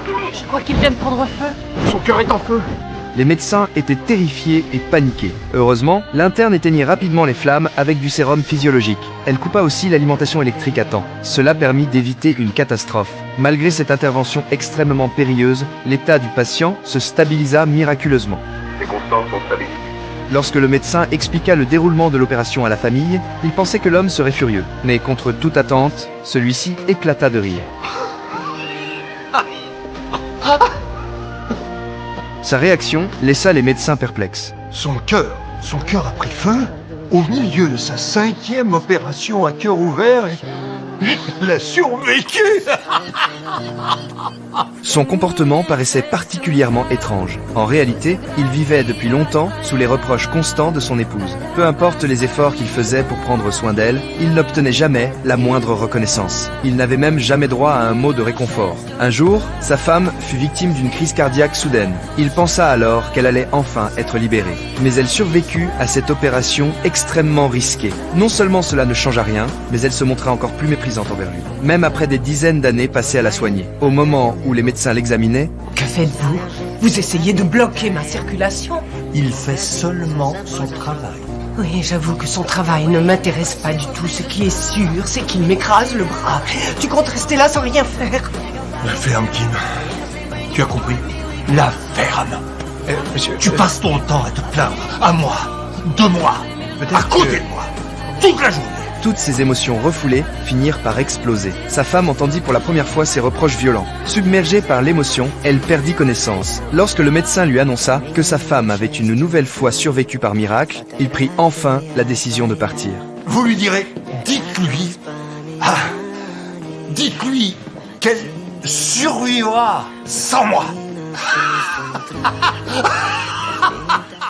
Je crois qu'il vient de prendre feu. Son cœur est en feu. Les médecins étaient terrifiés et paniqués. Heureusement, l'interne éteignit rapidement les flammes avec du sérum physiologique. Elle coupa aussi l'alimentation électrique à temps. Cela permit d'éviter une catastrophe. Malgré cette intervention extrêmement périlleuse, l'état du patient se stabilisa miraculeusement. Les constantes sont stabilisées. Lorsque le médecin expliqua le déroulement de l'opération à la famille, il pensait que l'homme serait furieux. Mais contre toute attente, celui-ci éclata de rire. Sa réaction laissa les médecins perplexes. Son cœur a pris feu au milieu de sa 5e opération à cœur ouvert et il a survécu. Son comportement paraissait particulièrement étrange. En réalité, il vivait depuis longtemps sous les reproches constants de son épouse. Peu importe les efforts qu'il faisait pour prendre soin d'elle, il n'obtenait jamais la moindre reconnaissance. Il n'avait même jamais droit à un mot de réconfort. Un jour, sa femme fut victime d'une crise cardiaque soudaine. Il pensa alors qu'elle allait enfin être libérée. Mais elle survécut à cette opération extrêmement risquée. Non seulement cela ne changea rien, mais elle se montra encore plus méprisante envers lui. Même après des dizaines d'années passées à la soigner. Au moment où les médecins l'examinaient, Que faites-vous? Vous essayez de bloquer ma circulation? Il fait seulement son travail. Oui, j'avoue que son travail ne m'intéresse pas du tout. Ce qui est sûr, c'est qu'il m'écrase le bras. Tu comptes rester là sans rien faire? La ferme, Kim. Tu as compris? La ferme. Monsieur, Tu passes ton temps à te plaindre, à moi, de moi, à côté de moi, toute la journée. toutes ses émotions refoulées finirent par exploser. Sa femme entendit pour la première fois ses reproches violents. Submergée par l'émotion, elle perdit connaissance. Lorsque le médecin lui annonça que sa femme avait une nouvelle fois survécu par miracle, il prit enfin la décision de partir. Vous lui direz, dites-lui qu'elle survivra sans moi.